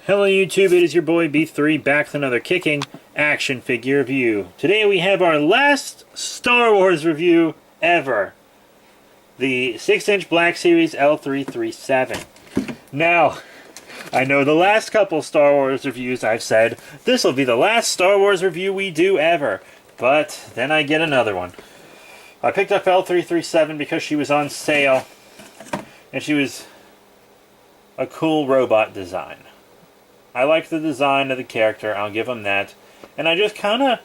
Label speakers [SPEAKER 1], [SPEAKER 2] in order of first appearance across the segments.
[SPEAKER 1] Hello YouTube, it is your boy B3 back with another kicking action figure review. Today we have our last Star Wars review ever. The 6-inch Black Series L3-37. Now, I know the last couple Star Wars reviews I've said, this will be the last Star Wars review we do ever. But then I get another one. I picked up L3-37 because she was on sale. And she was a cool robot design. I like the design of the character, I'll give them that. And I just kind of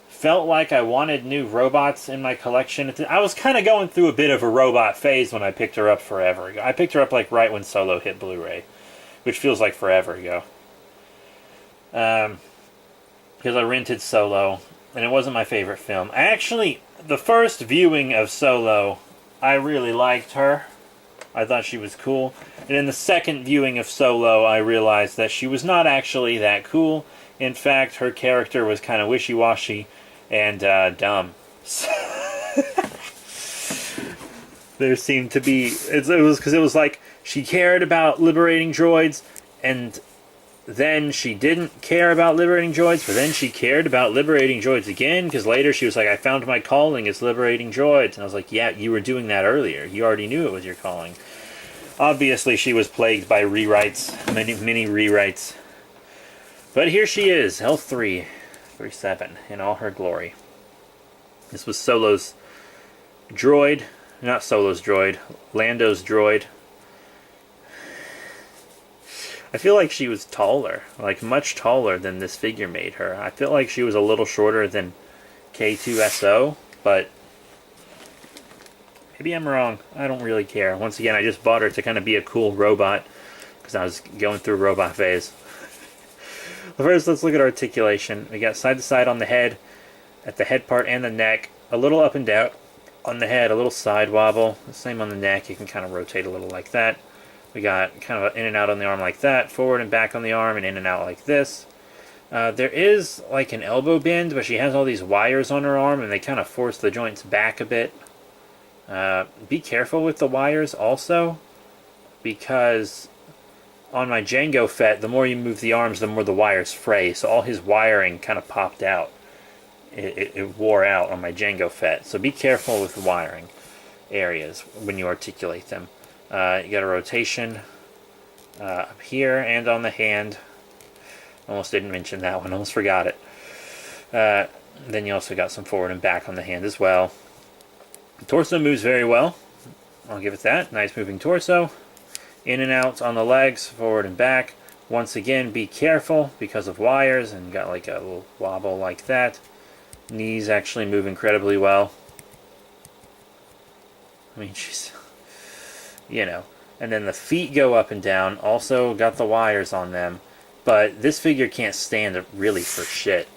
[SPEAKER 1] felt like I wanted new robots in my collection. I was kind of going through a bit of a robot phase when I picked her up forever ago. I picked her up like right when Solo hit Blu-ray, which feels like forever ago. Because I rented Solo, and it wasn't my favorite film. The first viewing of Solo, I really liked her. I thought she was cool. And in the second viewing of Solo, I realized that she was not actually that cool. In fact, her character was kind of wishy-washy and dumb. There seemed to be... It was because it was like she cared about liberating droids, and then she didn't care about liberating droids, but then she cared about liberating droids again, because later she was like, I found my calling, it's liberating droids. And I was like, yeah, you were doing that earlier. You already knew it was your calling. Obviously, she was plagued by rewrites, many rewrites. But here she is, L3-37, in all her glory. This was Solo's droid, not Solo's droid, Lando's droid. I feel like she was taller, like much taller than this figure made her. I feel like she was a little shorter than K2SO, but maybe I'm wrong. I don't really care. Once again, I just bought her to kind of be a cool robot because I was going through a robot phase. First, let's look at articulation. We got side to side on the head, at the head part and the neck, a little up and down on the head, a little side wobble. The same on the neck. You can kind of rotate a little like that. We got kind of an in and out on the arm like that, forward and back on the arm, and in and out like this. There is like an elbow bend, but she has all these wires on her arm, and they kind of force the joints back a bit. Be careful with the wires also, because on my Jango Fett, the more you move the arms, the more the wires fray. So all his wiring kind of popped out. It wore out on my Jango Fett. So be careful with the wiring areas when you articulate them. You got a rotation up here and on the hand. Almost didn't mention that one. Almost forgot it. Then you also got some forward and back on the hand as well. The torso moves very well. I'll give it that. Nice moving torso. In and out on the legs, forward and back. Once again, be careful because of wires, and got like a little wobble like that. Knees actually move incredibly well. I mean, she's... You know, and then the feet go up and down, also got the wires on them, but this figure can't stand really for shit.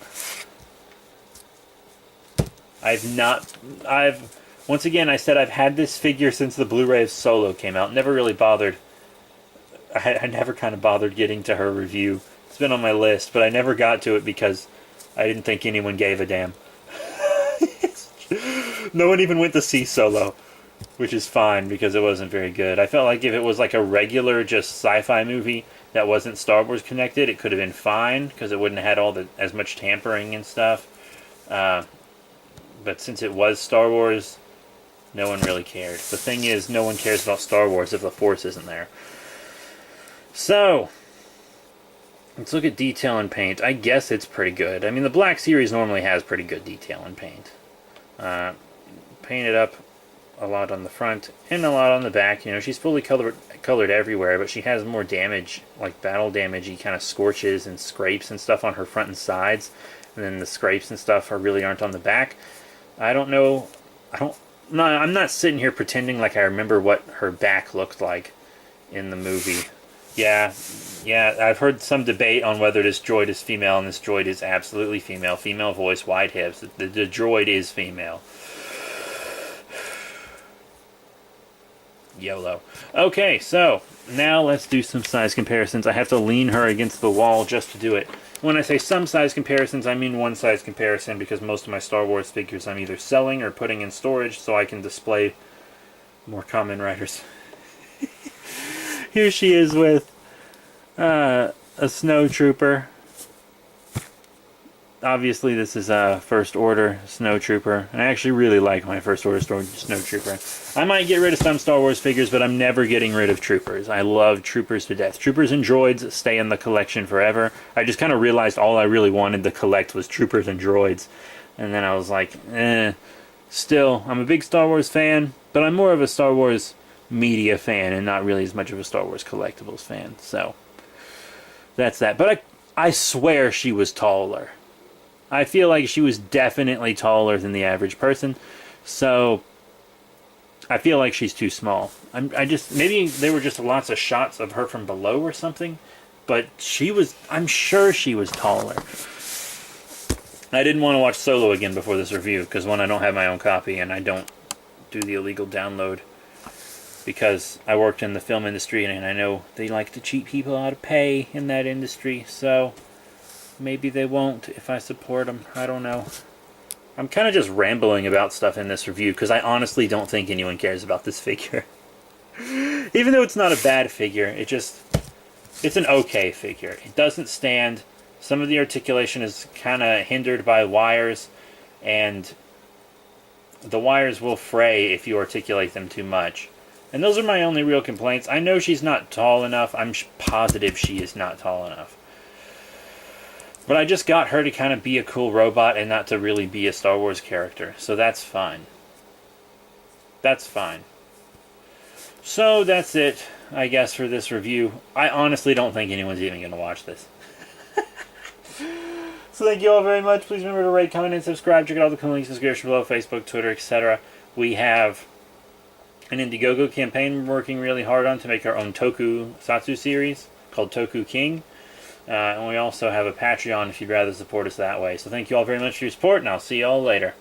[SPEAKER 1] Once again, I said I've had this figure since the Blu-ray of Solo came out. Never really bothered, I never kind of bothered getting to her review. It's been on my list, but I never got to it because I didn't think anyone gave a damn. No one even went to see Solo. Which is fine, because it wasn't very good. I felt like if it was like a regular, just sci-fi movie that wasn't Star Wars connected, it could have been fine, because it wouldn't have had as much tampering and stuff. But since it was Star Wars, no one really cared. The thing is, no one cares about Star Wars if the Force isn't there. So, let's look at detail and paint. I guess it's pretty good. I mean, the Black Series normally has pretty good detail and paint. Painted up a lot on the front and a lot on the back. You know, she's fully colored everywhere, but she has more damage, like battle damagey kind of scorches and scrapes and stuff on her front and sides, and then the scrapes and stuff aren't on the back. I don't know. I'm not sitting here pretending like I remember what her back looked like in the movie. Yeah, I've heard some debate on whether this droid is female, and this droid is absolutely female. Female voice, wide hips. The droid is female. YOLO. Okay, so now let's do some size comparisons. I have to lean her against the wall just to do it. When I say some size comparisons, I mean one size comparison, because most of my Star Wars figures I'm either selling or putting in storage so I can display more Kamen Riders. Here she is with a snow trooper. Obviously, this is a First Order Snow Trooper, and I actually really like my First Order Snow Trooper. I might get rid of some Star Wars figures, but I'm never getting rid of Troopers. I love Troopers to death. Troopers and Droids stay in the collection forever. I just kind of realized all I really wanted to collect was Troopers and Droids, and then I was like, Still, I'm a big Star Wars fan, but I'm more of a Star Wars media fan and not really as much of a Star Wars collectibles fan, so that's that. But I swear she was taller. I feel like she was definitely taller than the average person, so I feel like she's too small. Maybe there were just lots of shots of her from below or something, but I'm sure she was taller. I didn't want to watch Solo again before this review, because one, I don't have my own copy, and I don't do the illegal download, because I worked in the film industry, and I know they like to cheat people out of pay in that industry, so maybe they won't if I support them. I don't know. I'm kind of just rambling about stuff in this review because I honestly don't think anyone cares about this figure. Even though it's not a bad figure, it's an okay figure. It doesn't stand. Some of the articulation is kind of hindered by wires, and the wires will fray if you articulate them too much. And those are my only real complaints. I know she's not tall enough. I'm positive she is not tall enough. But I just got her to kind of be a cool robot and not to really be a Star Wars character. So that's fine. That's fine. So that's it, I guess, for this review. I honestly don't think anyone's even going to watch this. So thank you all very much. Please remember to rate, comment, and subscribe. Check out all the cool links in the description below. Facebook, Twitter, etc. We have an Indiegogo campaign we're working really hard on to make our own Tokusatsu series called Toku King. And we also have a Patreon if you'd rather support us that way. So thank you all very much for your support, and I'll see you all later.